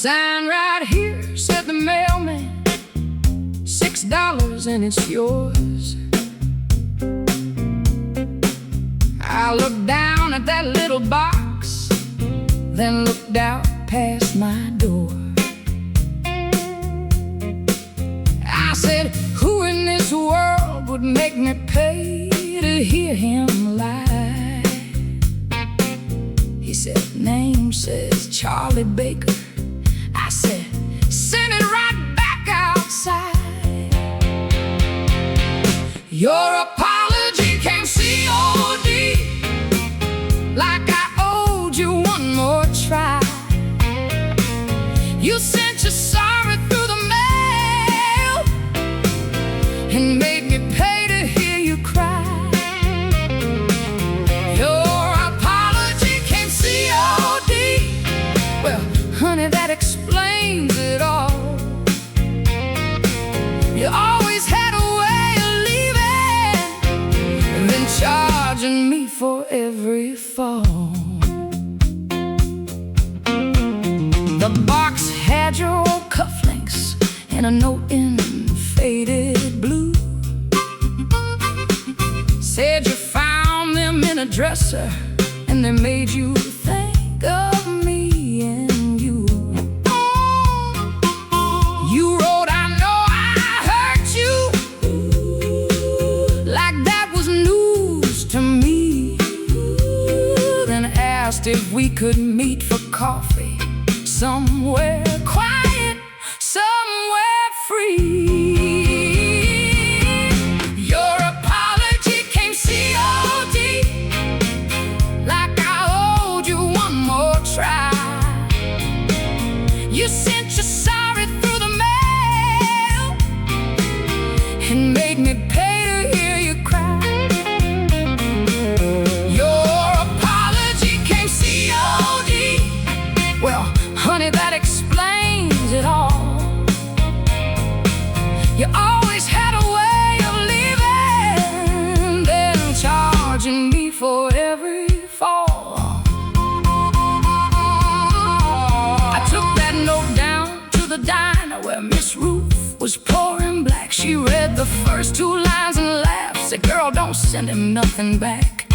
Sign right here, said the mailman, $6 and it's yours. I looked down at that little box, then looked out past my door. I said, who in this world would make me pay to hear him lie? He said, name says Charlie Baker. I said, send it right back outside. Your apology came COD, like I owed you one more try. You sent your sorry through the mail and made me pay to hear you cry. Your apology came COD. Well, honey, that explains it all. You always had a way of leaving and then charging me for every fall. The box had your old cufflinks and a note in faded blue. Said you found them in a dresser and they made you think of me and you. You wrote, I know I hurt you, like that was news to me. Then asked if we could meet for coffee somewhere quiet, somewhere free. Your apology came COD, like I owed you one more try. You sent your sorry through the mail and made me pay to hear you cry. Your apology came COD. Well, honey, that explains it all. You always had a way of leaving, then charging me for every fall. I took that note down to the diner where Miss Ruth was pouring black. She read the first two lines and laughed, said, girl, don't send him nothing back.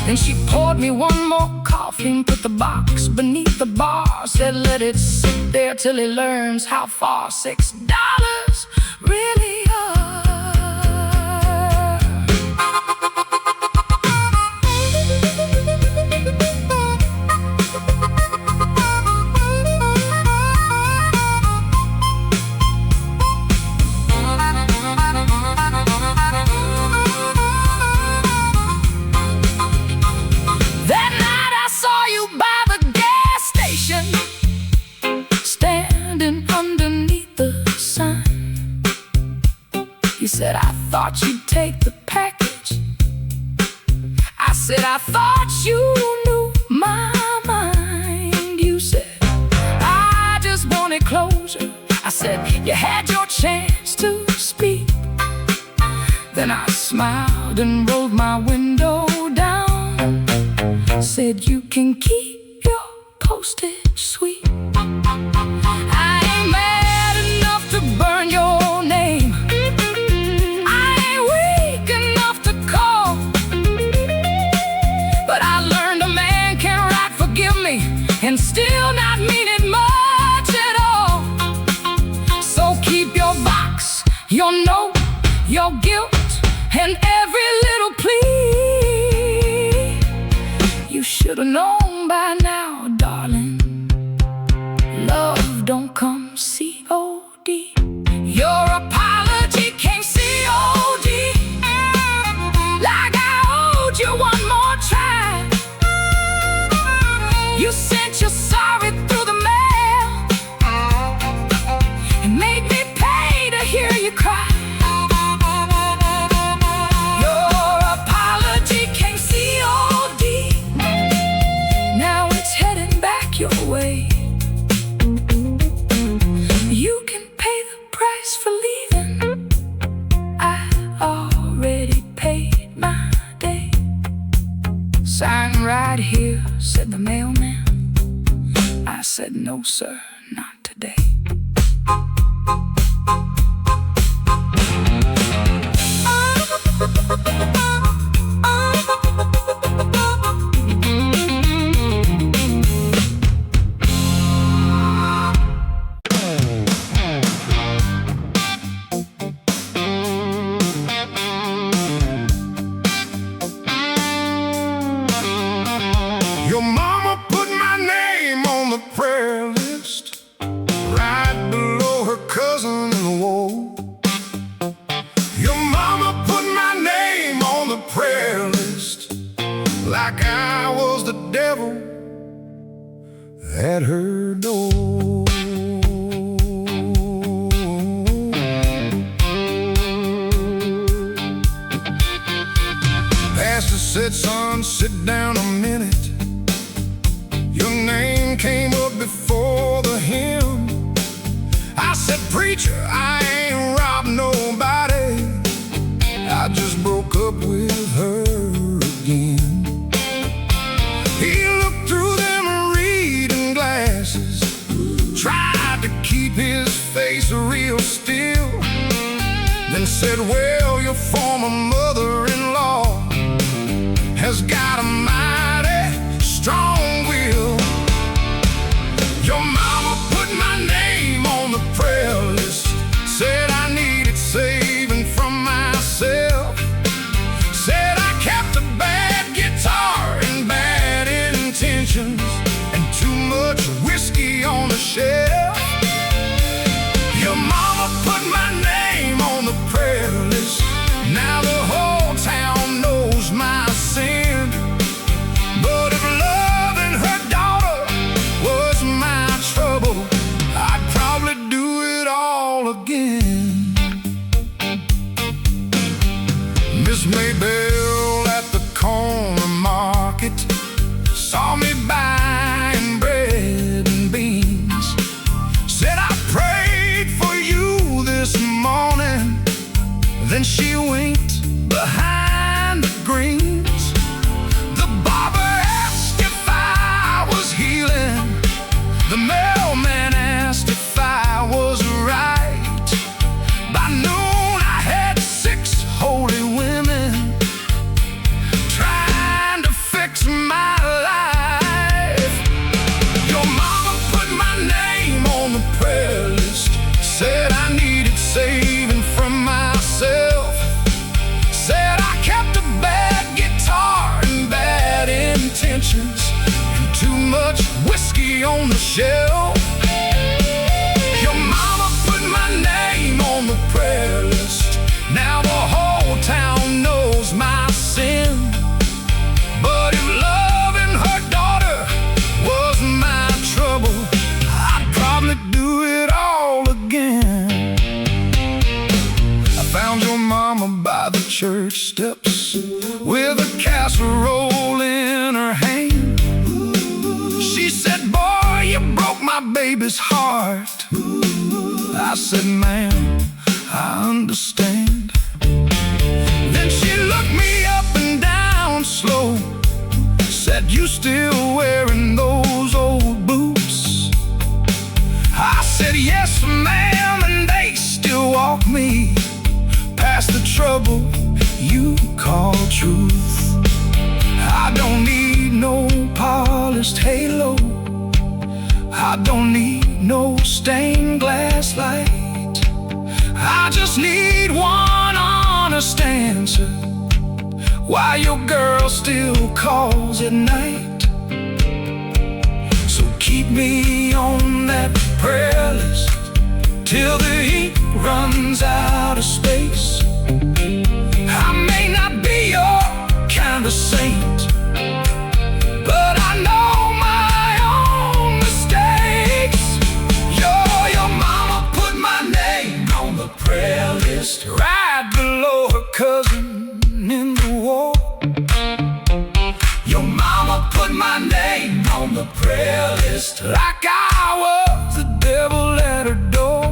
Then she poured me one more coffee and put the box beneath the bar. Said, let it sit there till he learns how far $6 really are. You said, I thought you'd take the package. I said, I thought you knew my mind. You said, I just wanted closure. I said, you had your chance to speak. Then I smiled and rolled my window down. Said, you can keep your postage sweet. I ain't mad enough to burn your name. And still not mean it much at all. So keep your box, your note, your guilt, and every little plea. You should have known by now, darling, love don't come COD. Your apology came COD, like I owed you one more try. You sent your sorry through the mail and made me pay to hear you cry. Your apology came COD. Now it's heading back your way. You can pay the price for leaving. I already paid my day. Sign right here, said the mailman. I said, no, sir, not today. today. Your mama put my name on the prayer list, right below her cousin in the wall. Your mama put my name on the prayer list, like I was the devil at her door. Pastor said, son, sit down a minute. Your name came up before the hymn. I said, preacher, I ain't robbed nobody. I just broke up with her again. He looked through them reading glasses, tried to keep his face real still, then said, well, your former mother-in-law has got a mighty strong will. Your mama put my name on the prayer list, said I needed saving from myself, said I kept a bad guitar and bad intentions and too much whiskey on the shelf. Your mama put my name on the prayer list, now the whole town knows my sin. But if loving her daughter was my trouble, I'd probably do it all again. Miss Maybelle at the corner market saw me buying bread and beans, said I prayed for you this morning. Then she winked behind the greens. The barber asked if I was healing, the mailman asked if I was right. By noon I had 6 holy women trying to fix my life. Your mama put my name on the prayer list, said I needed saving from myself, said I kept a bad guitar and bad intentions and too much whiskey on the shelf. Your mama put my name on the prayer list, now the whole town knows my sin. But if loving her daughter was my trouble, I'd probably do it all again. I found your mama by the church steps with a casserole in her hand. She said, boy, you broke my baby's heart. I said, ma'am, I understand. Then she looked me up and down slow, said, you still wearing those old boots? I said, yes, ma'am, and they still walk me past the trouble you call truth. I don't need no polished halo, I don't need no stained glass light. I just need one honest answer, why your girl still calls at night. So keep me on that prayer list till the ink runs out of space. I may not be your kind of saint, but I know my own mistakes. Your mama put my name on the prayer list, right below her cousin in the war. Your mama put my name on the prayer list, like I was the devil at her door.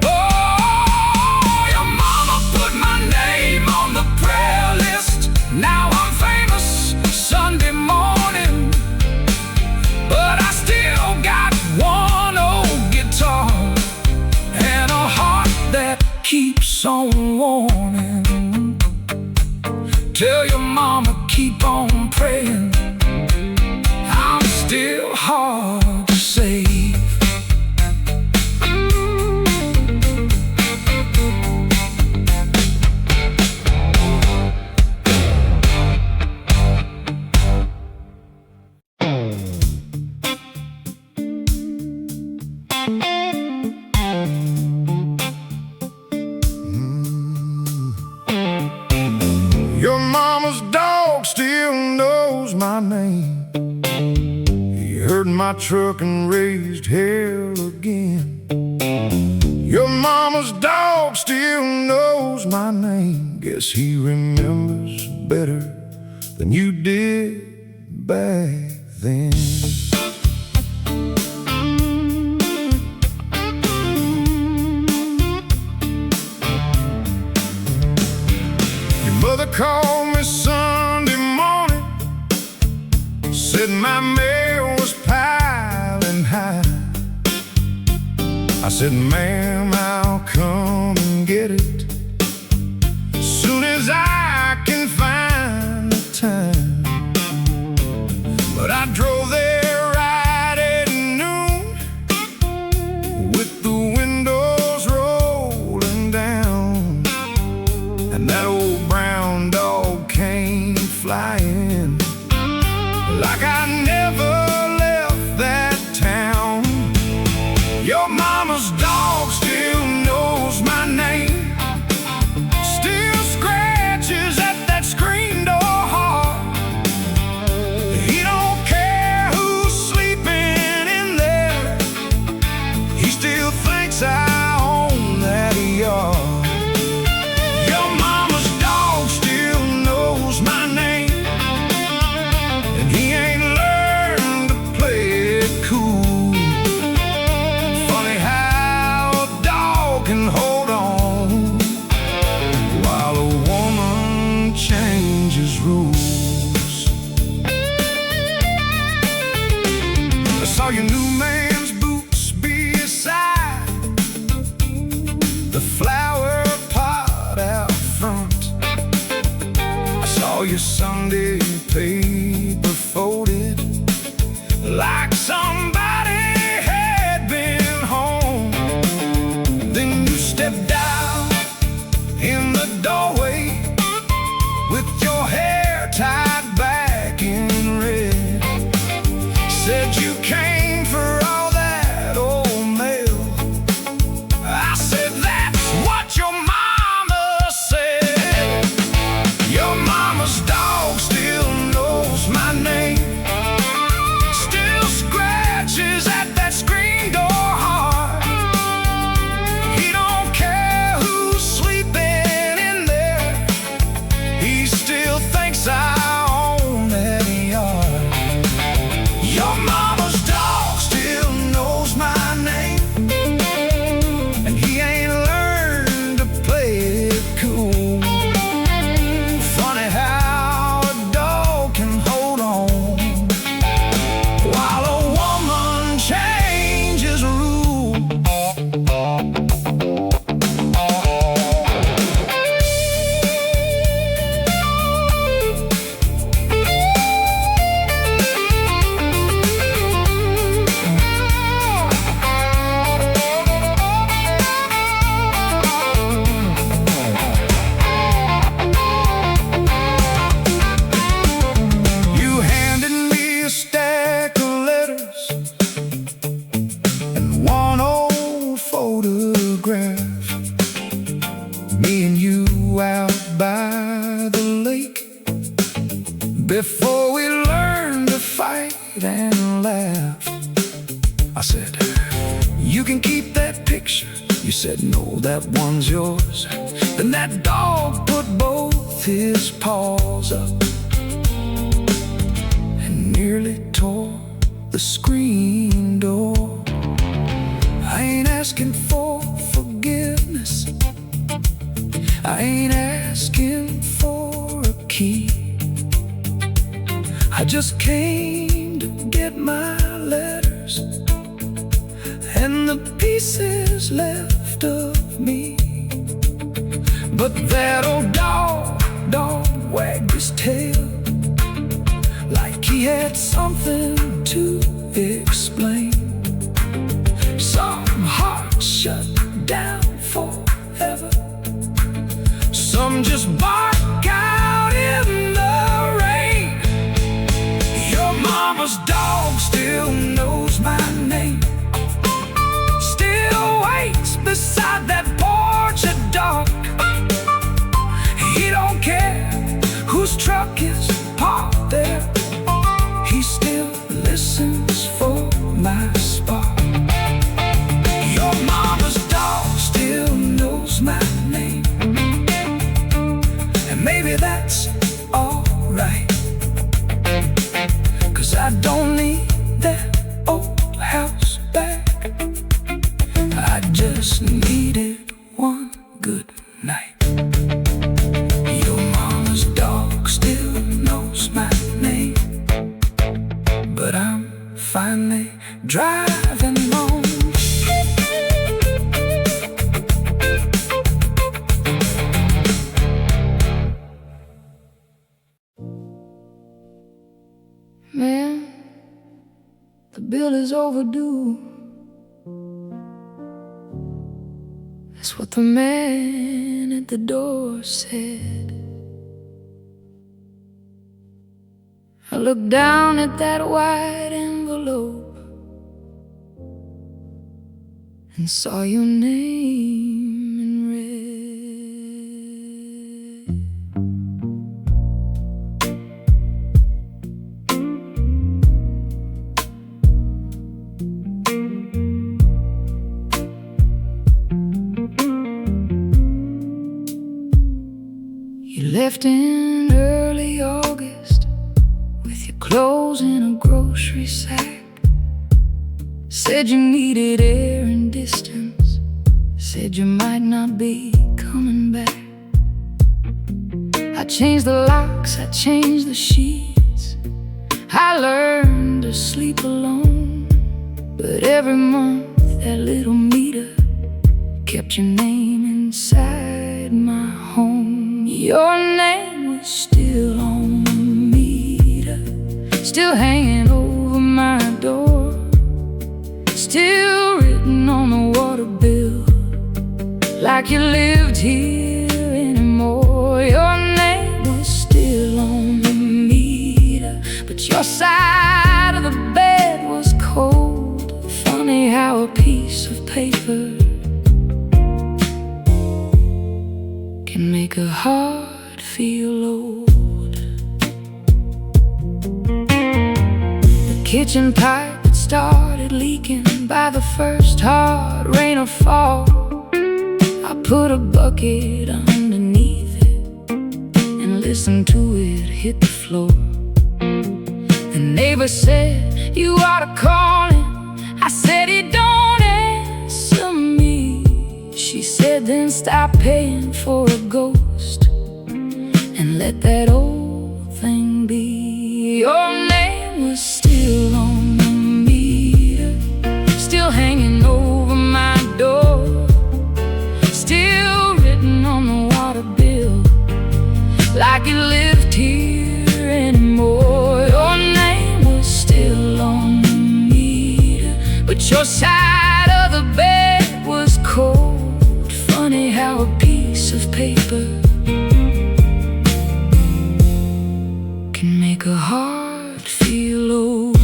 Oh, your mama put my name on the prayer list, now I'm famous Sunday morning. But I still got one old guitar Tell your mama keep on praying. I'm still hard to save. Your mama's dog still knows my name. He heard my truck and raised hell again. Your mama's dog still knows my name. Guess he remembers better than you did back then. Mother called me Sunday morning, said my mail was piling high. I said, ma'am, I'll come and get it soon as I can find the time. But I drove there right at noon with the windows rolling down, and that old brown dog came flying like I never left that town. Your mama's dog still knows my name, still scratches at that screen door hard. He don't care who's sleeping in there, he still thinks I own that yard. Your new man's boots beside the flower pot out front. I saw your Sunday paper folded like somebody had been home. Then you stepped out in the doorway with your hair tied back in red. Said you came for all that old mail. I said, that's what your mama said. Your mama's dog still knows my name, still scratches at that screen door hard. He don't care who's sleeping in there, he still thinks I own that yard. Your mama's dog still knows my name, and he ain't learned to play it cool. Funny how a dog can hold on while a woman changes rules. You handed me a stack of letters and one old photograph. Me and you out by the lake before we learned to fight and laugh. I said, you can keep that picture. You said, no, that one's yours. Then that dog put both his paws up and nearly tore the screen door. I ain't asking for forgiveness, I ain't asking for a key. I just came to get my letters and the pieces left of me. But that old dog wagged his tail like he had something to explain. Some hearts shut down forever, some just bark out in the rain. Your mama's dog still knows my name, still waits beside that porch at dark. He don't care whose truck is parked there, he still listens for my spark. Your mama's dog still knows my name, and maybe that's alright, 'cause I don't need that old house back. I just needed one good night. Your mama's dog still knows my name, but I'm finally driving home. Man, the bill is overdue. That's what the man at the door said. I looked down at that white envelope and saw your name in red. You left in early August with your clothes in a grocery sack. Said you needed air and distance, said you might not be coming back. I changed the locks, I changed the sheets, I learned to sleep alone. But every month that little meter kept your name inside my home. Your name was still on the meter, still hanging over my door, still written on the water bill, like you lived here anymore. Your name was still on the meter, but your side of the bed was cold. Funny how a piece of paper can make a heart feel old. The kitchen pipe had started leaking by the first hard rain or fall. I put a bucket underneath it and listened to it hit the floor. The neighbor said, "You ought to call him." I said, "He don't answer me." She said, "Then stop paying for a ghost and let that old thing be." Your name was still on the meter, still hanging over my door, still written on the water bill, like you lived here anymore. Your name was still on the meter, but your side of the bed was cold. Funny how a piece of paper can make a heart feel old.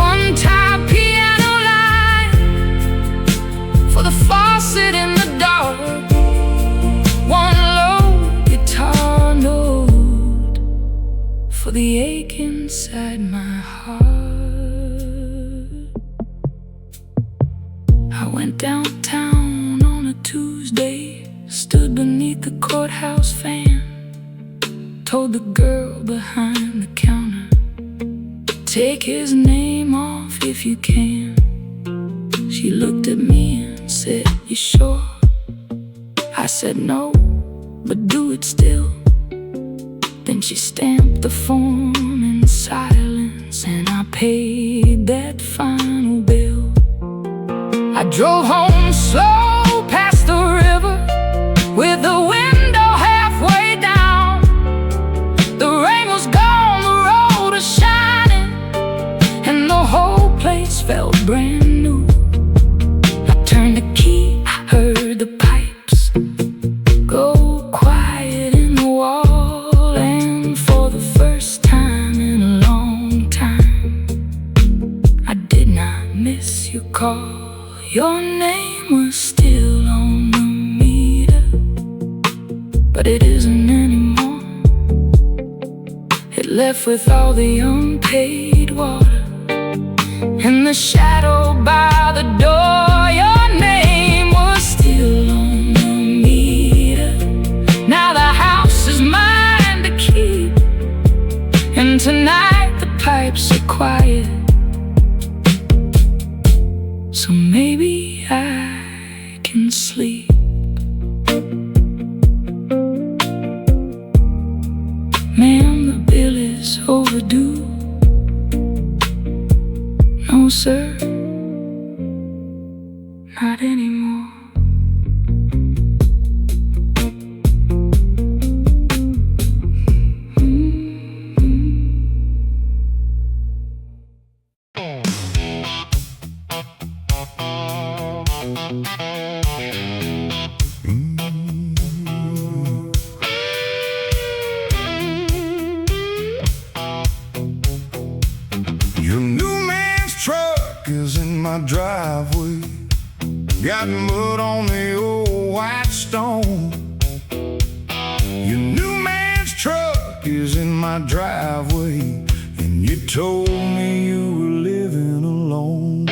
One-time piano line for the faucet in the dark, one low guitar note for the ache inside my heart. I went downtown on a Tuesday, stood beneath the courthouse fan, told the girl behind the counter, "Take his name off if you can." She looked at me and said, "You sure?" I said, "No, but do it still." Then she stamped the form in silence, and I paid that final bill. I drove home slow past the river, Your name was still on the meter, but it isn't anymore. It left with all the unpaid water in the shadow by the door. Your name was still on the meter. Now the house is mine to keep, and tonight the pipes are quiet. So maybe I can sleep. Ma'am, the bill is overdue. No, sir, not anymore. Your new man's truck is in my driveway. Got mud on the old white stone. Your new man's truck is in my driveway, and you told me you were living alone.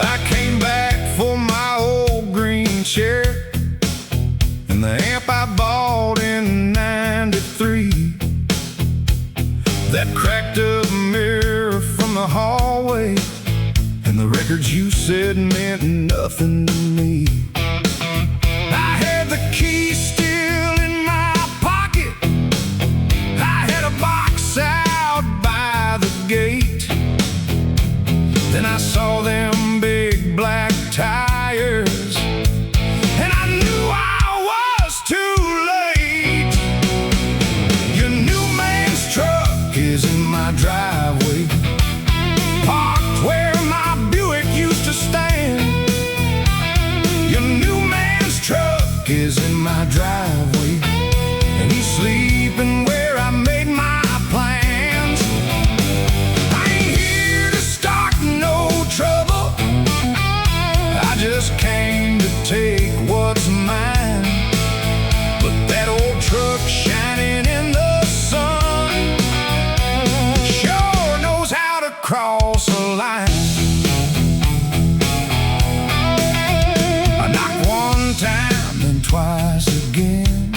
I came back for my old green chair and the amp I bought in '93. That cracked up mirror from the hallway, and the records you said meant nothing to me. I had the key still in my pocket. I had a box out by the gate. Then I saw them big black tires, and I knew I was too late. Your new man's truck is in my driveway, parked where my Buick used to stand. Your new man's truck is in my driveway, and he's sleeping where I made my plans. I ain't here to start no trouble. I just came to take what's mine. But that old truck shining in the sun sure knows how to cross a line. I knocked one time and twice again.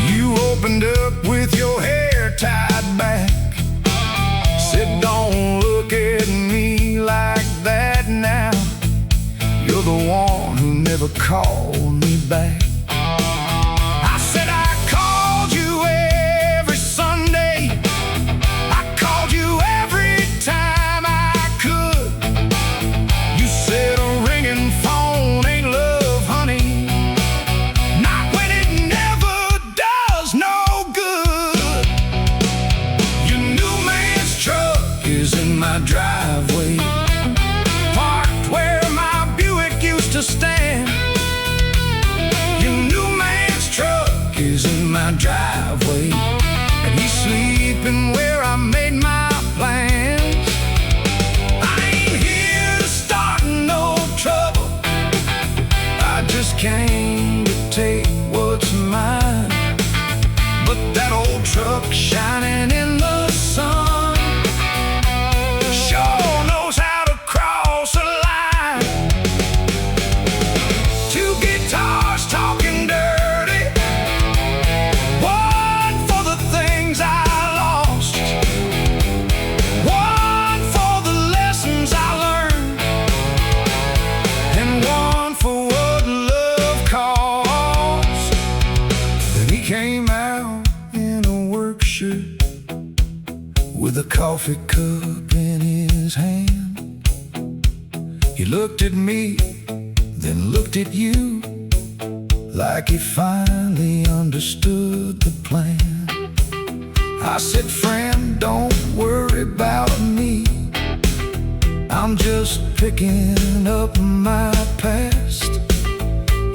You opened up with your hair tied back. Said, don't look at me like that now. You're the one who never called me back. I said I called you every Sunday. I called you every time I could. You said a ringing phone ain't love, honey. Not when it never does no good. Your new man's truck is in my driveway, parked where my Buick used to stand. Your new man's truck is in my driveway, and he's sleeping where I made my plans. I ain't here to start no trouble. I just came to take what's mine. But that old truck shining in the sun sure knows how to cross a line. Two guitars talking dirty, one for the things I lost, one for the lessons I learned, and one for what love costs. Then he came out in a work shirt with a coffee cup in his hand. He looked at me, then looked at you, like he finally understood the plan. I said, friend, don't worry about me. I'm just picking up my past.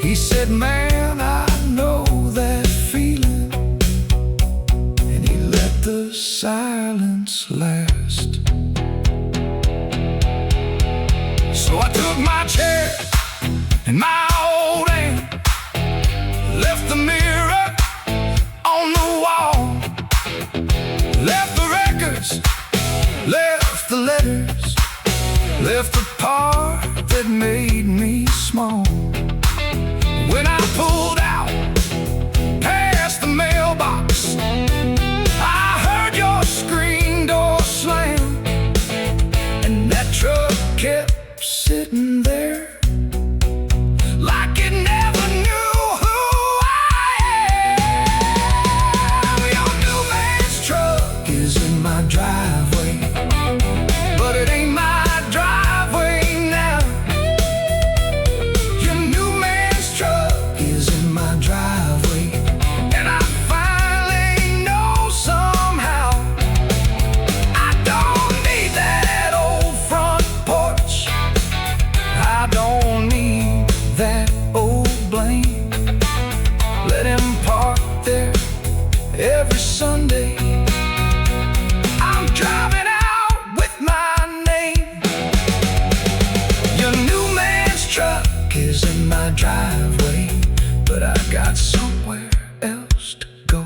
He said, man, I know that feeling. silence last. So I took my chair and my old aunt, left the mirror on the wall, left the records, left the letters, left the part that made me small. When I pulled out past the mailbox, I heard your screen door slam, and that truck kept sitting there like it never knew who I am. Your new man's truck is in my driveway, but it ain't my driveway now. Your new man's truck is in my driveway, and I finally know somehow I don't need that old front porch. I don't need that old blame. Let him park there every Sunday. I'm driving out with my name. Your new man's truck is in my driveway, but I got somewhere else to go.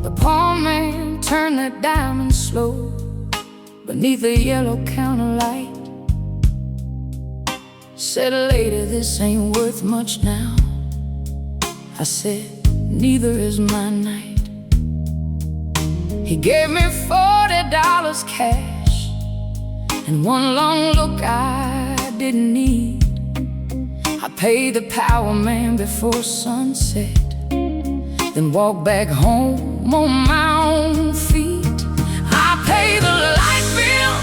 The poor man turned that diamond slow beneath the yellow counter light. Said, "Lady, this ain't worth much now." I said, "Neither is my night." He gave me $40 cash and one long look I didn't need. I paid the power man before sunset, then walked back home on my own feet. I paid the light bill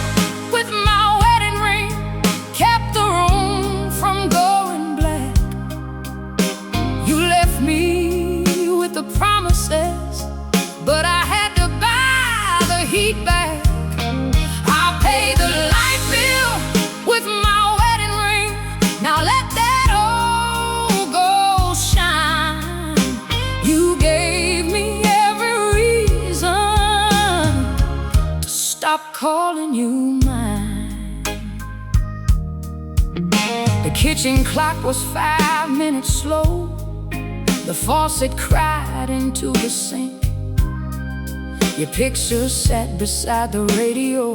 with my wedding ring, kept the room from going black. You left me with the promises, but I had to buy the heat back. I paid the light bill with my wedding ring. Now let that old gold shine. You gave me every reason to stop calling you mine. The kitchen clock was 5 minutes slow. The faucet cried into the sink. Your picture sat beside the radio,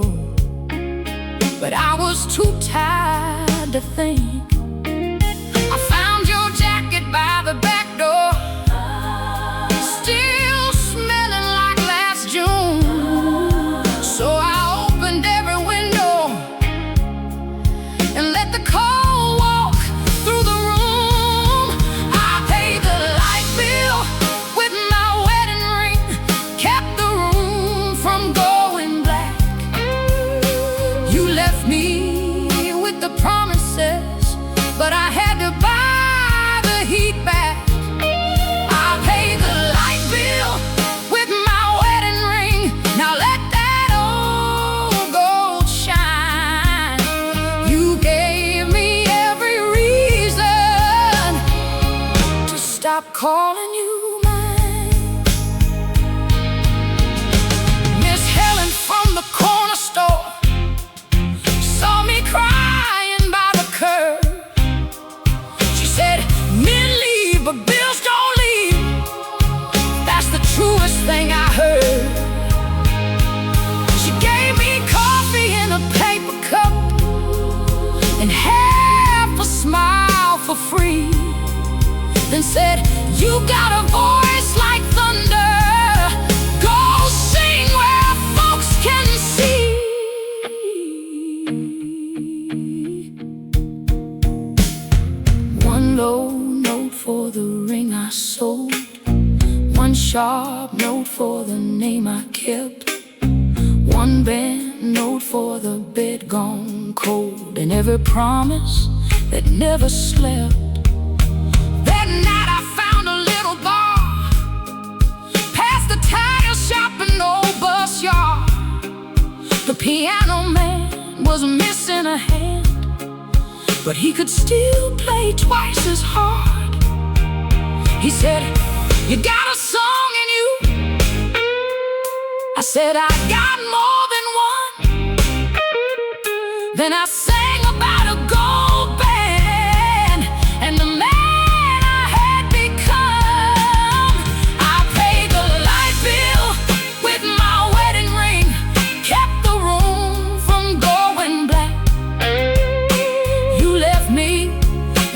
but I was too tired to think. I found your jacket by the back door, still smelling like last June. So I opened every window and let the cold walk through the room. I paid the light bill with my wedding ring, kept the room from going black. You left me with the promises, but I had to buy the heat back. I paid the light bill with my wedding ring. Now let that old gold shine. You gave me every reason to stop calling you mine. Miss Helen from the corner store saw me crying by the curb. She said, "Men leave, but bills don't leave." That's the truest thing I heard. She gave me coffee in a paper cup and half a smile for free, then said, "You got a voice like thunder. Go sing where folks can see." sharp note for the name I kept, one bent note for the bed gone cold, and every promise that never slept. That night I found a little bar past the tire shop and old bus yard. The piano man was missing a hand, but he could still play twice as hard. He said, "You got a song in you?" I said, "I got more than one." Then I sang about a gold band and the man I had become. I paid the light bill with my wedding ring, kept the room from going black. You left me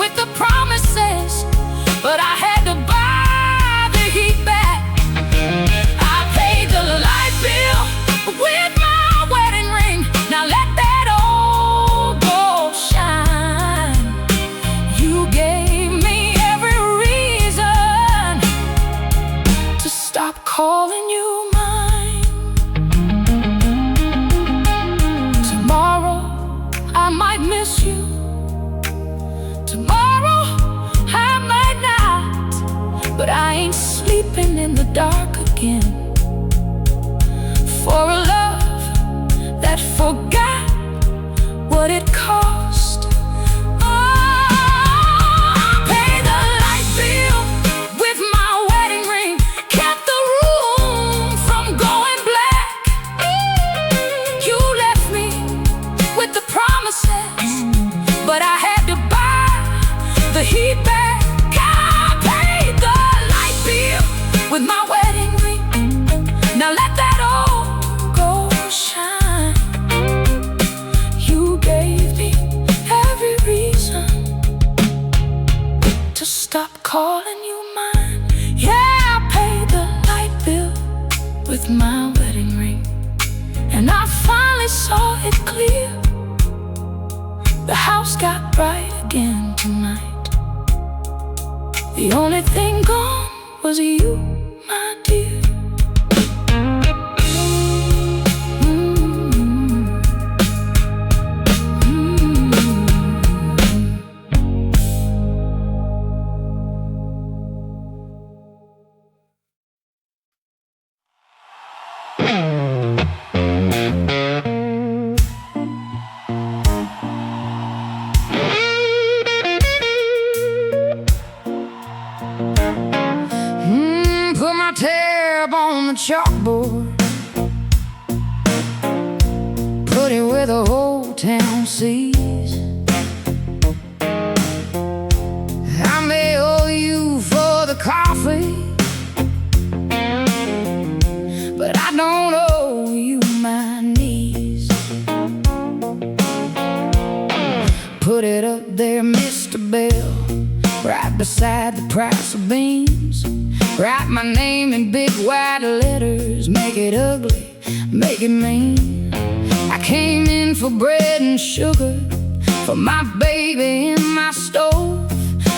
with the promises, but I had to buy the heat back. I paid the light bill with my wedding ring. Now let that old gold shine. You gave me every reason to stop calling you mine. Tomorrow I might miss you. Tomorrow I might not, but I ain't sleeping in the dark again for a love that forgot what it cost. I paid the light bill with my wedding ring, kept the room from going black. You left me with the promises, but I had to buy the heat back. I paid the light bill with my wedding ring. Now let that old gold shine. You gave me every reason to stop calling you mine. Yeah, I paid the light bill with my wedding ring, and I finally saw it clear. The house got bright again tonight. The only thing gone was you, my dear. Put my tab on the chalkboard, put it where the whole town sees. I may owe you for the coffee, but I don't owe you my knees. Put it up there, Mr. Bell, right beside the price of beans. Write my name in big white letters, make it ugly, make it mean. I came in for bread and sugar for my baby in my stove.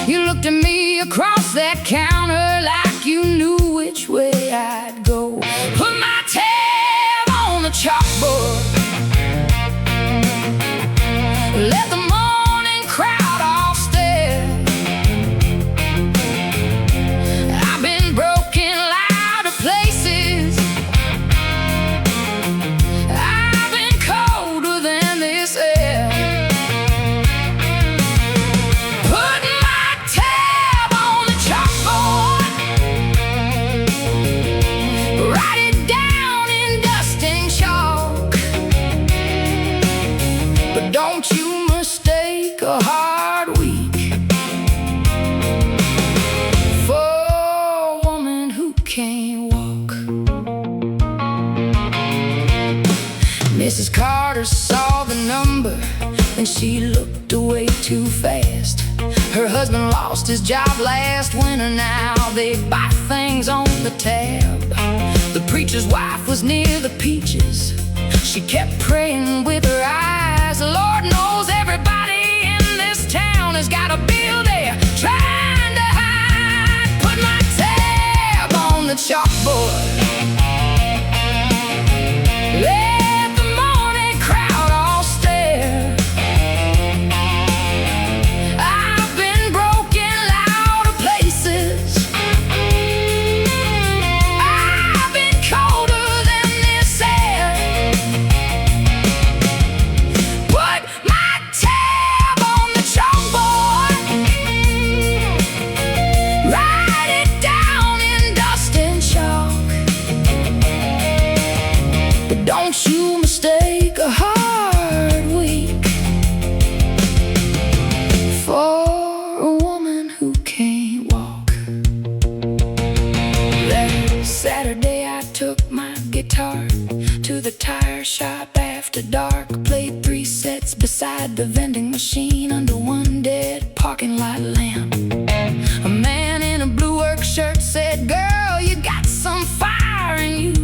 You looked at me across that counter like you knew which way I'd go. Put my tab on the chalkboard, let the morning crowd all stare. I've been broken loud of places, I've been colder than this air. Put my tab on the chalkboard, write it down in dust and chalk. But don't you mistake a hard week for a woman who can't walk. Mrs. Carter saw the number and she looked away too fast. Her husband lost his job last winter, now they buy things on the tab. The preacher's wife was near the peaches, she kept praying with her eyes. The Lord knows everybody in this town has got a bill there trying to hide. Put my tab on the the chalkboard. Let the morning crowd all stare. I've been broken louder places. I've been colder than this air. Put my tab on the chalkboard. Write it down in dust and chalk. But don't you mistake a hard week for a woman who can't walk. That Saturday I took my guitar to the tire shop after dark. Played 3 sets beside the vending machine under one dead parking lot lamp. A man in a blue work shirt said, "Girl, you got some fire in you."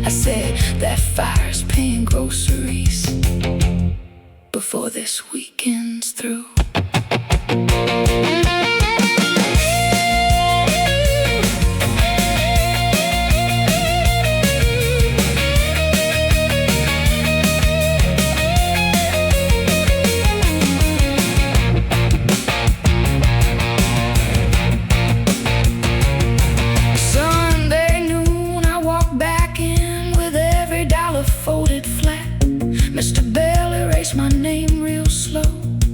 I said, "That fire's paying groceries before this weekend's through." Sunday noon, I walked back in with every dollar folded flat. Mr. Bell erased my name real slow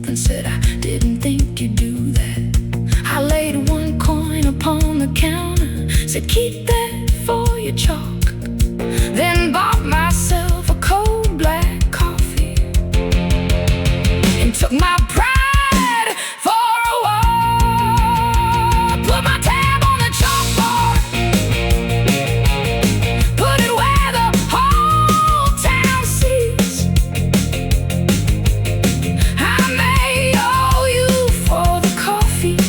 and said, "I didn't think you'd do that." I laid 1 coin upon the counter, said, "Keep that for your chalk." Then bought myself a cold black coffee and took my pride for a walk. Put my tab on the chalkboard. Put it where the whole town sees. I may owe you for the coffee,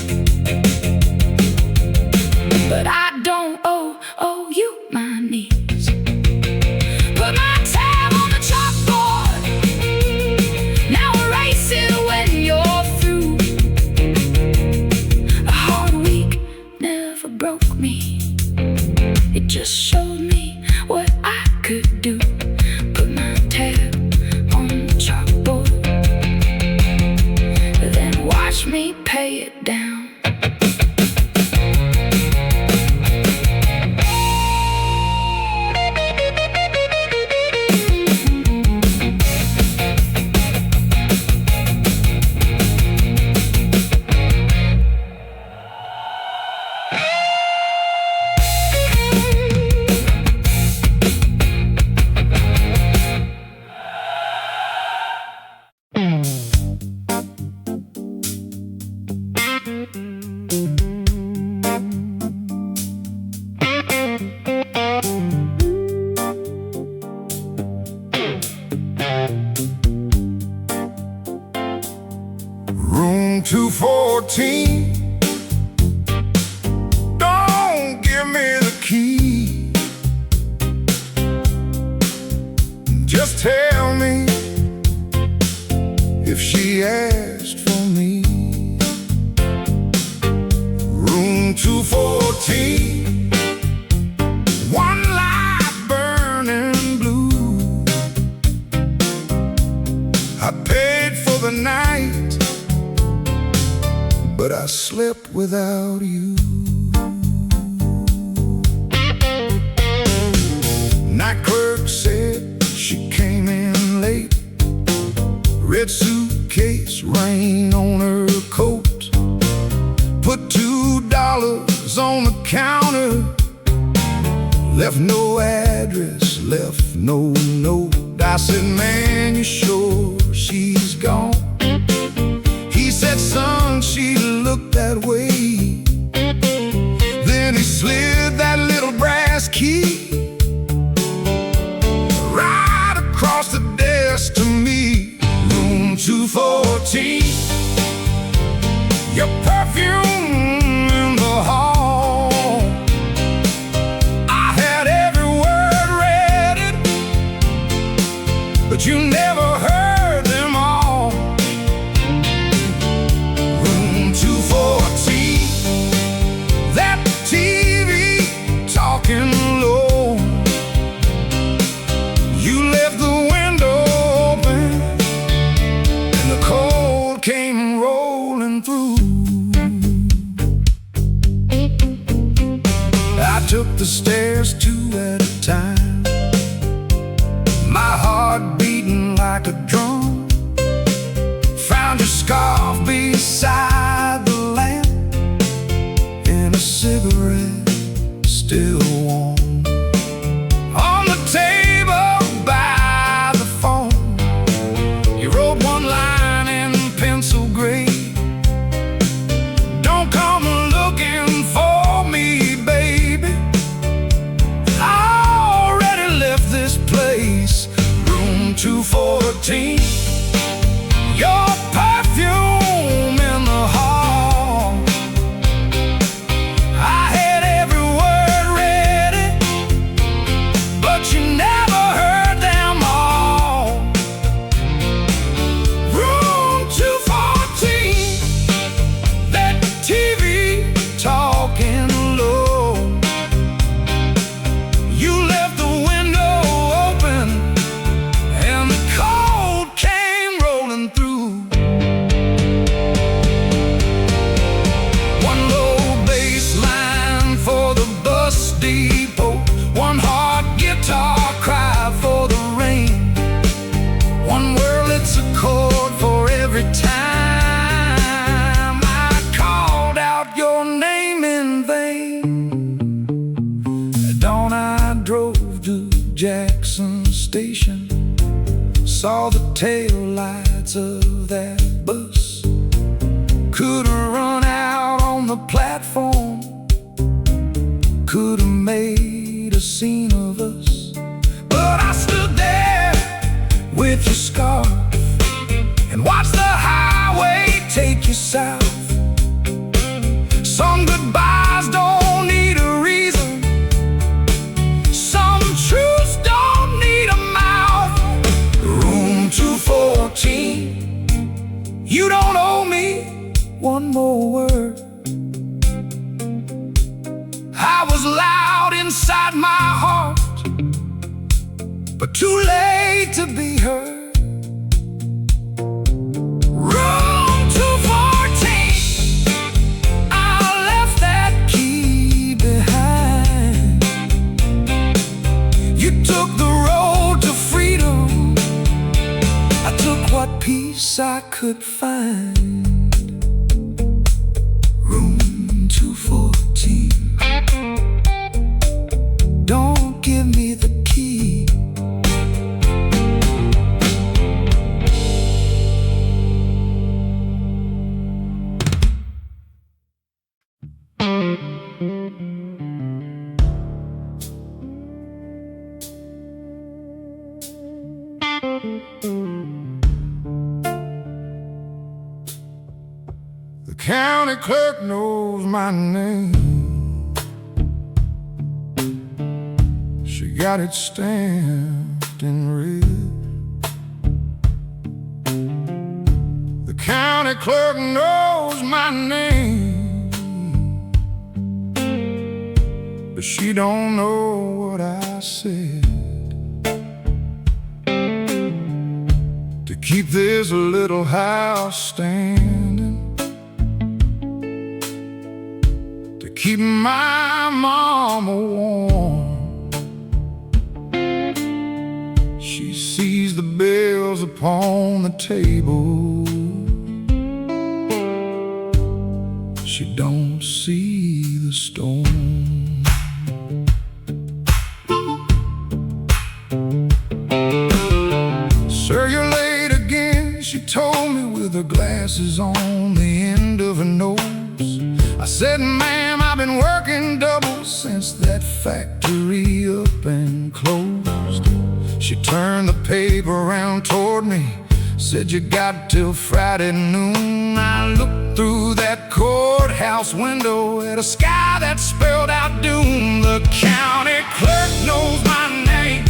but I don't owe you my knees. Put my tab on the chalkboard. Now erase it when you're through. A hard week never broke me. It just showed me what I could do. Put my tab on the chalkboard, then watch me pay it down. Room 214. Don't give me the key. Just tell me if she asked for me. Room 214. One light burning blue. I paid for the night, but I slept without you. Night clerk said she came in late. Red suitcase, rain on her coat. Put $2 on the counter. Left no address, left no note. I said, "Man, you sure she's gone?" He said, "Son, she looked that way." Then he slid that little brass key right across the desk to me. Room 214. Your perfume in the hall. I had every word read it, but you never heard them all. took the stairs two at a time, my heart beating like a drum. Found your scarf beside the lamp, and a cigarette still warm on the table by the phone. You wrote one line in pencil gray: don't come looking for me, baby. I already left this place, room 214. Your perfume in the hall. I had every word ready, but you never heard them all. Room 214, that TV talking low. You left the window open, and the cold came rolling through. One low bass line for the bus depot, one hard guitar cry for the rain, one Wurlitzer chord for every time I called out your name in vain. At dawn I drove to Jackson Station, saw the tail lights of that bus. Could've run out on the platform, could've made a scene of us, but I stood there with your scarf and watched the highway take you south. Some goodbyes don't need a reason, some truths don't need a mouth. Room 214, you don't owe me one more word. I was loud inside my heart, but too late to be heard. Room 214, I left that key behind. You took the road to freedom, I took what peace I could find. Room 214, don't give me the key. The county clerk knows my name, she got it stamped in red. The county clerk knows my name, but she don't know what I said. To keep this little house standing, to keep my mama warm. She sees the bills upon the table, she don't see the storm. Sir, you're late again, she told me with her glasses on the end of her nose. I said, ma'am, I've been working double since that factory up and closed. She turned the paper around toward me, said, you got till Friday noon. I looked through that courthouse window at a sky that spelled out doom. The county clerk knows my name,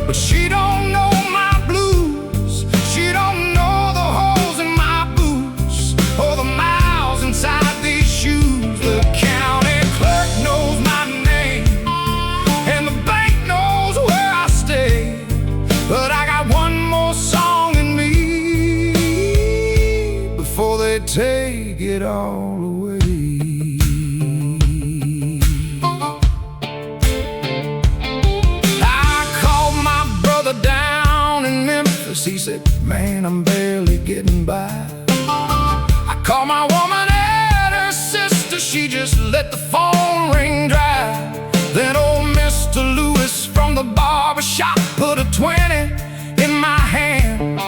but she don't know my blues. She don't know the holes in my boots or the miles inside these shoes. The county clerk knows my name, and the bank knows where I stay. But I got one more song in me before they take it all away. He said, man, I'm barely getting by. I called my woman and her sister, she just let the phone ring dry. Then old Mr. Lewis from the barbershop put a 20 in my hand.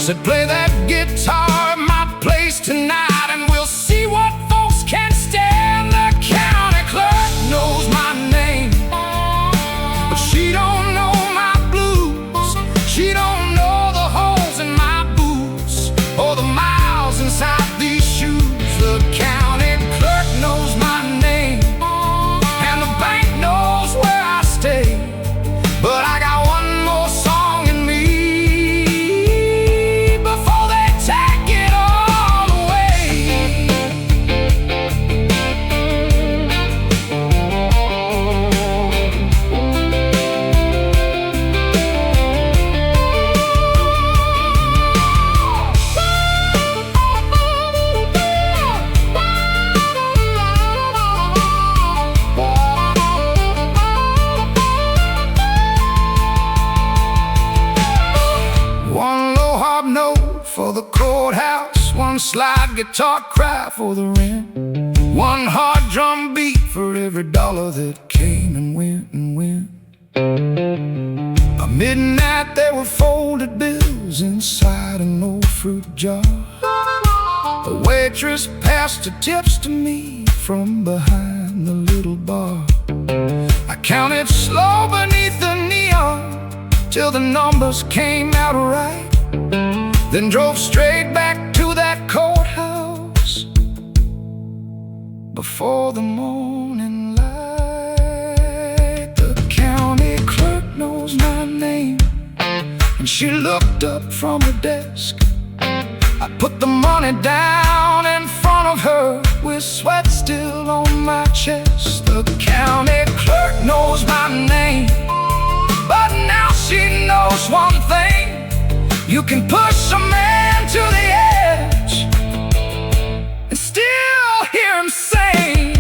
Said, play that guitar at my place tonight and we'll see what folks can stand. The county clerk knows my name, but she don't know my blues. She don't know the holes in my boots or the miles inside these shoes. The county clerk knows my name and the bank knows where I stay. But I got one more song in me before they take it all away. One low hop note for the courthouse, one slide guitar cry for the rent, one hard drum beat for every dollar that came and went and went. By midnight there were folded bills inside an old fruit jar. The waitress passed her tips to me from behind the little bar. I counted slow beneath the neon till the numbers came out right, then drove straight back to that courthouse before the morning light. The county clerk knows my name, and she looked up from her desk. I put the money down in front of her with sweat still on my chest. The county clerk knows my name, but now she knows one thing: you can push a man to the edge and still hear him sing.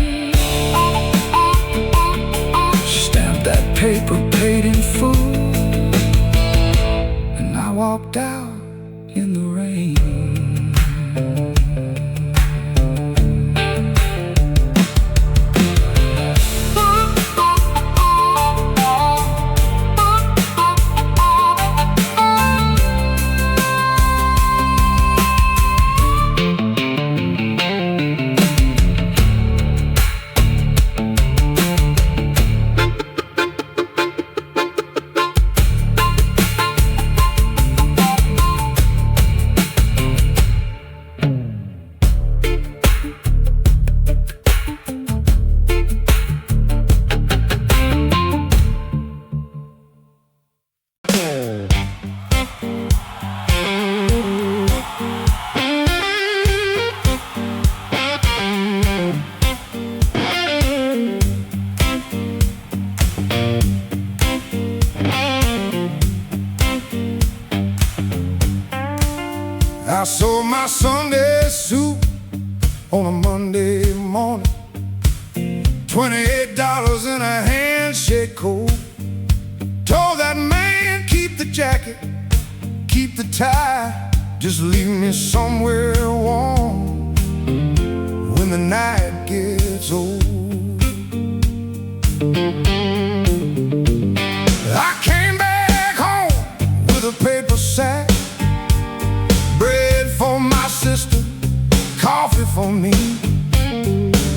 She stamped that paper, paid in full, and I walked out in the rain. I sold my Sunday suit on a Monday morning, $28 in a handshake coat. Told that man, keep the jacket, keep the tie, just leave me somewhere warm when the night gets old. I came back home with a paper sack, bread for my sister, coffee for me.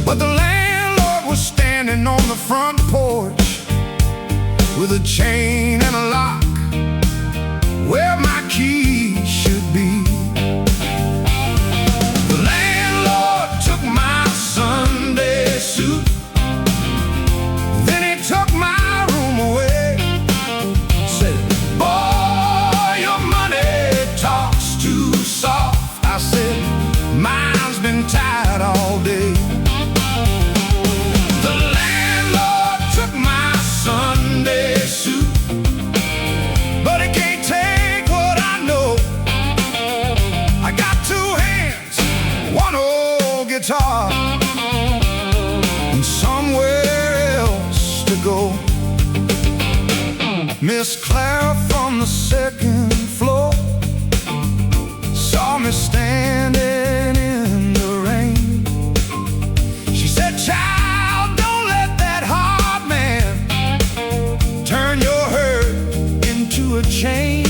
But the landlord was standing on the front porch with a chain and a lock where my key should be. The landlord took my Sunday suit, then he took my room away. Said, boy, your money talks too soft. I said, mine's been tied all day. The landlord took my Sunday suit, but he can't take what I know. I got two hands, one old guitar, and somewhere else to go. Miss Clara from the second floor me standing in the rain. She said, child, don't let that hard man turn your hurt into a chain.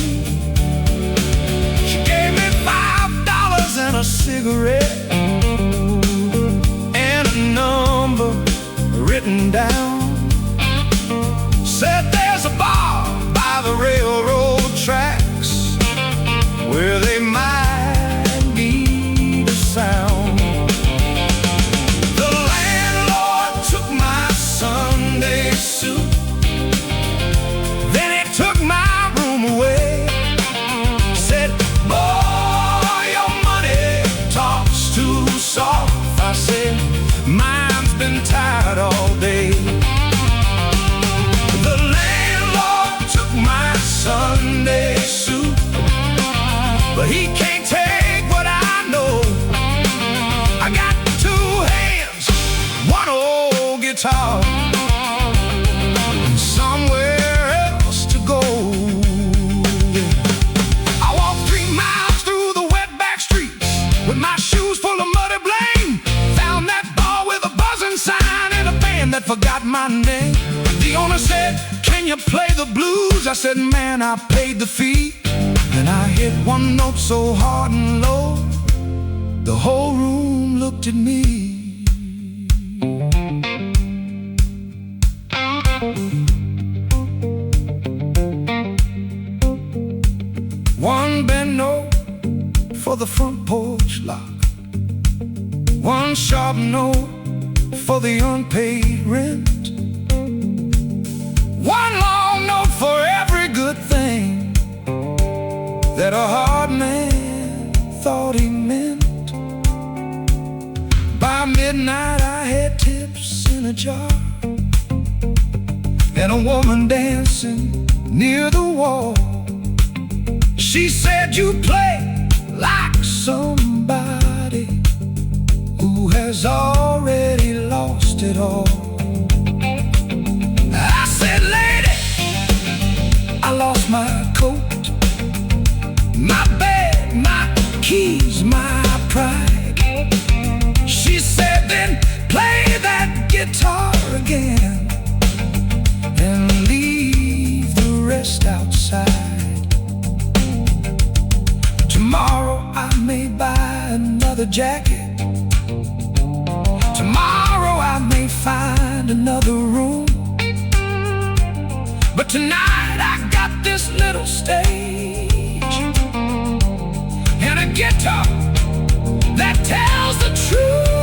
She gave me $5 and a cigarette and a number written down. Said there's a bar by the railroad tracks where they might need a sound. The landlord took my Sunday suit, then he took my room away. Said, boy, your money talks too soft. I said, mine's been tired all day. The landlord took my Sunday suit, but he can't take what I know. I got two hands, one old guitar, and somewhere else to go. I walked 3 miles through the wet back streets with my shoes full of muddy blame. Found that bar with a buzzing sign and a band that forgot my name. The owner said, can you play the blues? I said, man, I paid the fee. Then I hit one note so hard and low, the whole room looked at me. One bent note for the front porch lock, one sharp note for the unpaid rent, one long note for every good thing that a hard man thought he meant. By midnight I had tips in a jar and a woman dancing near the wall. She said, you play like somebody who has already lost it all. I said, lady, I lost my coat, my bed, my keys, my pride. She said, then play that guitar again and leave the rest outside. Tomorrow I may buy another jacket. Tomorrow I may find another room. But tonight I got this little stage and a guitar that tells the truth.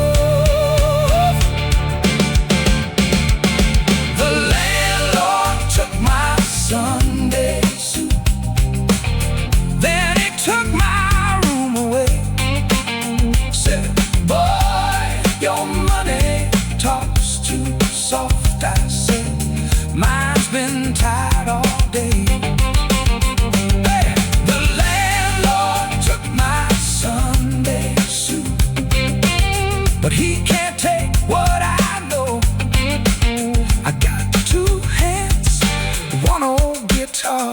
The landlord took my Sunday suit, then he took my room away. Said, boy, your money talks too soft. I said, mine's been tired all day. Hey, the landlord took my Sunday suit, but he can't take what I know. I got two hands, one old guitar,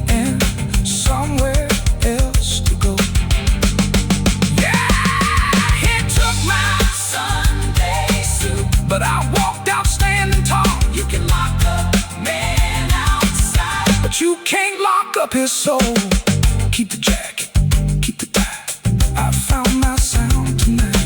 and somewhere else to go. Yeah, he took my Sunday suit, but I walked out standing tall. You can lock a man outside, but you can't lock up his soul. Keep the jacket, keep the tie. I found my sound tonight.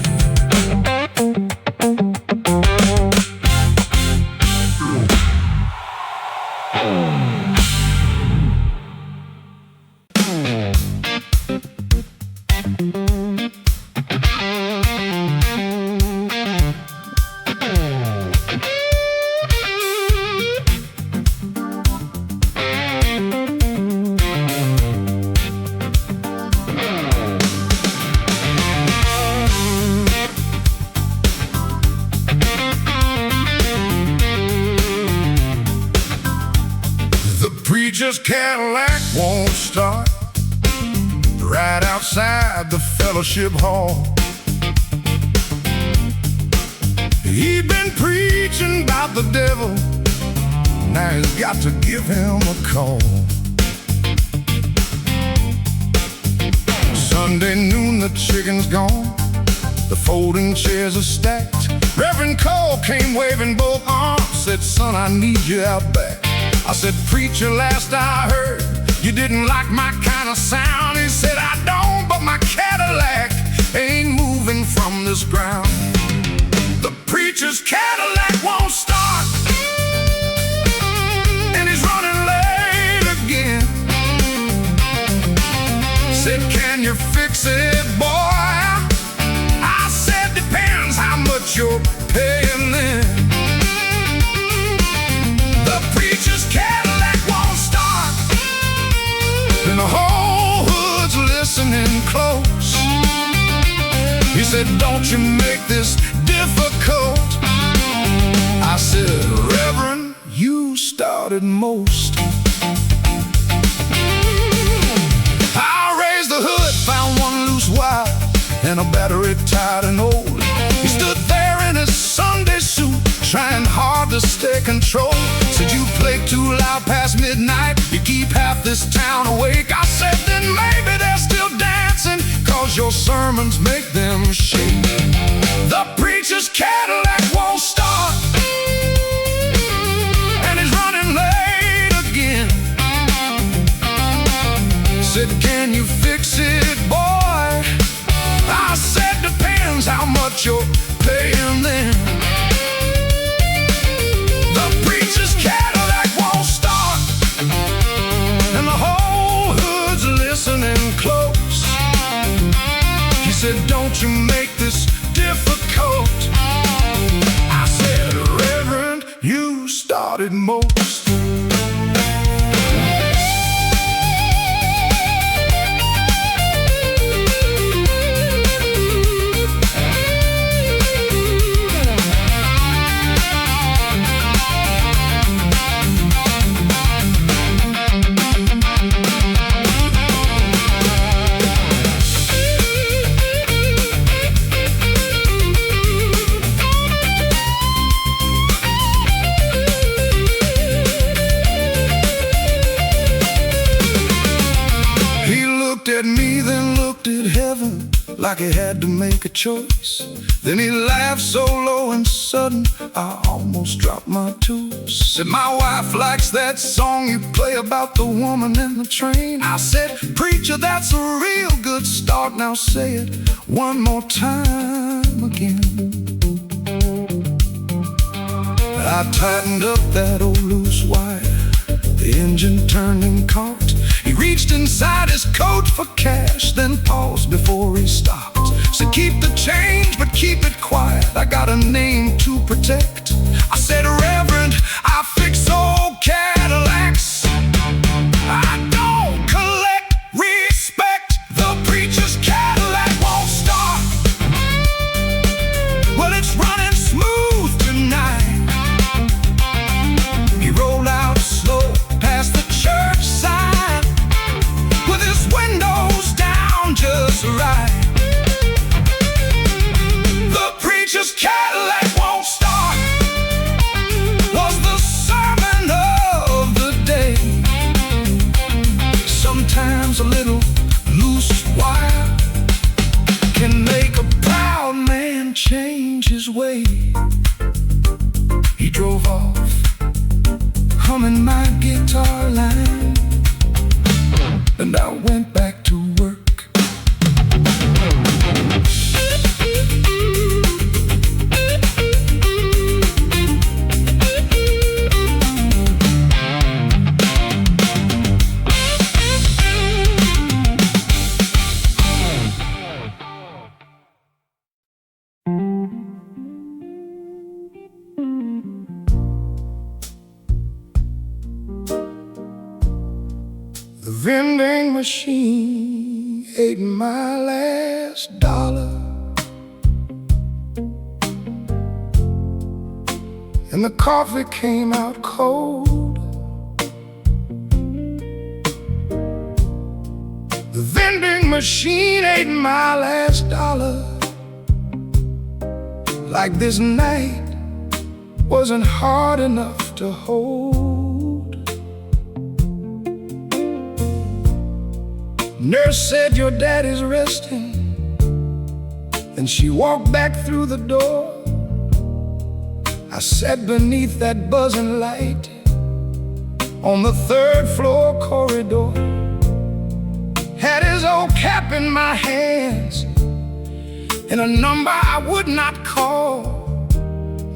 Preacher's Cadillac won't start right outside the fellowship hall. He'd been preaching about the devil, now he's got to give him a call. Sunday noon, the chicken's gone, the folding chairs are stacked. Reverend Cole came waving both arms, said, son, I need you out back. I said, preacher, last I heard, you didn't like my kind of sound. He said, I don't, but my Cadillac ain't moving from this ground. The preacher's Cadillac won't start, and he's running late again. Said, can you fix it, boy? I said, depends how much you're paying then. The preacher's Cadillac won't start, and the whole hood's listening close. He said, don't you make this difficult. I said, Reverend, you started most. I raised the hood, found one loose wire and a battery tired and old. He stood there in his Sunday suit, trying hard to stay controlled. Said, you play too loud past midnight, you keep half this town awake. I said, then maybe they're still dancing, cause your sermons make them shake. The preacher's Cadillac won't start, and he's running late again. Said, can you fix it, boy? I said, depends how much you're paying then. The preacher's Cadillac won't start, and the whole hood's listening close. He said, don't you make this difficult. I said, Reverend, you started most. At me, then looked at heaven like he had to make a choice. Then he laughed so low and sudden I almost dropped my tools. Said, my wife likes that song you play about the woman in the train. I said, preacher, that's a real good start. Now say it one more time again. I tightened up that old loose wire, the engine turned and caught. He reached inside his coat for cash, then paused before he stopped. Said, keep the change, but keep it quiet, I got a name to protect. I said, Reverend, I fix old Cadillacs, I don't collect respect. The preacher's Cadillac won't start, well, it's running smooth tonight. He rolled out slow past the church sign, with his windows down just right. The preacher's Cadillac won't start was the sermon of the day. Sometimes a little loose wire can make a proud man change his way. He drove off, humming my guitar line, and I went back to work. The vending machine ate my last dollar, and the coffee came out cold. The vending machine ate my last dollar, like this night wasn't hard enough to hold. Nurse said your daddy's resting. Then she walked back through the door. I sat beneath that buzzing light on the third floor corridor. Had his old cap in my hands and a number I would not call.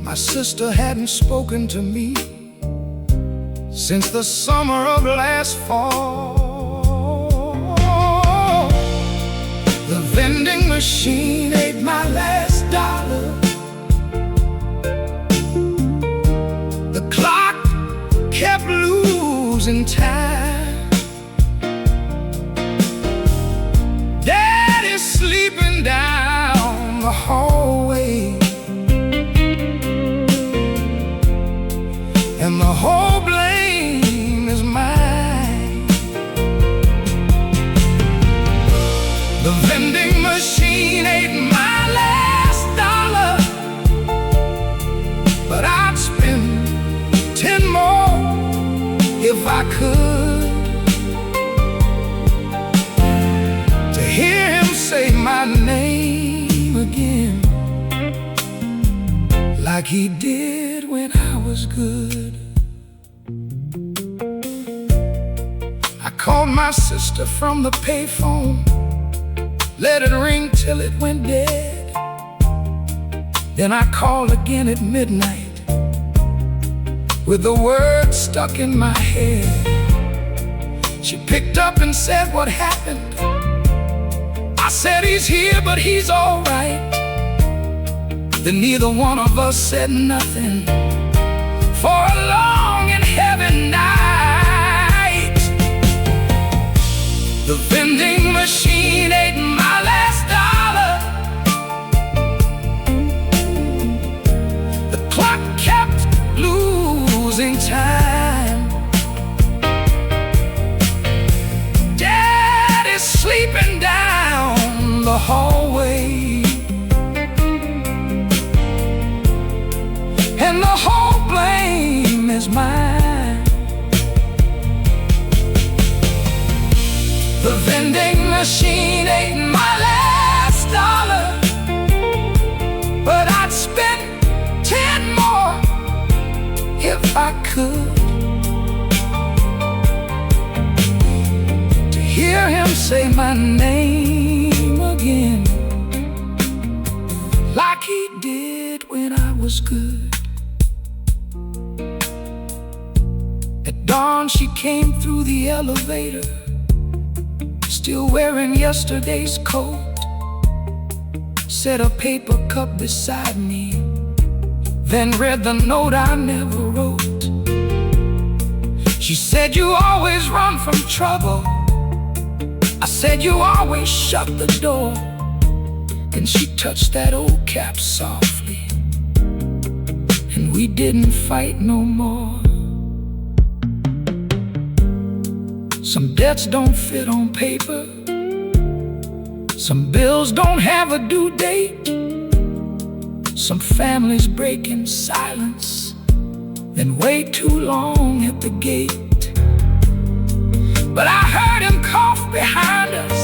My sister hadn't spoken to me since the summer of last fall. The vending machine ate my last dollar. The clock kept losing time. Daddy's sleeping down the hallway, and the whole blame is mine. The vending machine ate my last dollar, but I'd spend 10 more if I could, to hear him say my name again, like he did when I was good. I called my sister from the payphone, let it ring till it went dead. Then I called again at midnight with the words stuck in my head. She picked up and said, "What happened?" I said, "He's here, but he's all right." Then neither one of us said nothing for a long and heavy night. The vending machine ate my last dollar. The clock kept losing time. Daddy's sleeping down the hallway, and the whole blame is mine. The vending machine ate my last dollar, but I'd spend 10 more if I could, to hear him say my name again, like he did when I was good. At dawn she came through the elevator, still wearing yesterday's coat. Set a paper cup beside me, then read the note I never wrote. She said, "You always run from trouble." I said, "You always shut the door." And she touched that old cap softly, and we didn't fight no more. Some debts don't fit on paper, some bills don't have a due date, some families break in silence, then wait too long at the gate. But I heard him cough behind us,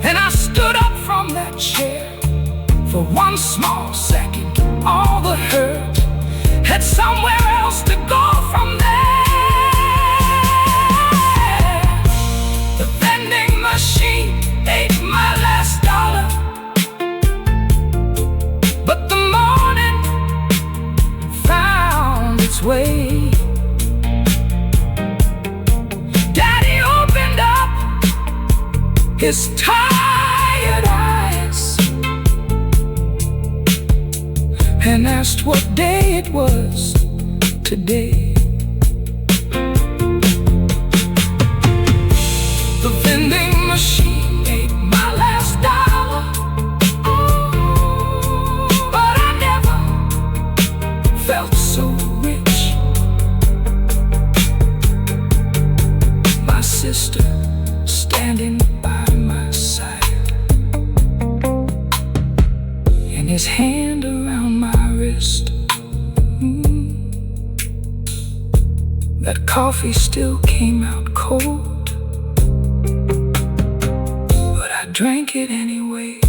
and I stood up from that chair. For one small second, all the hurt had somewhere else to go from there. The vending machine ate my last dollar, but the morning found its way. Daddy opened up his tired eyes and asked what day it was today. The vending machine ate my last dollar, but I never felt so rich. My sister standing by my side, and his hand around my wrist. That coffee still came out cold. drank it anyway.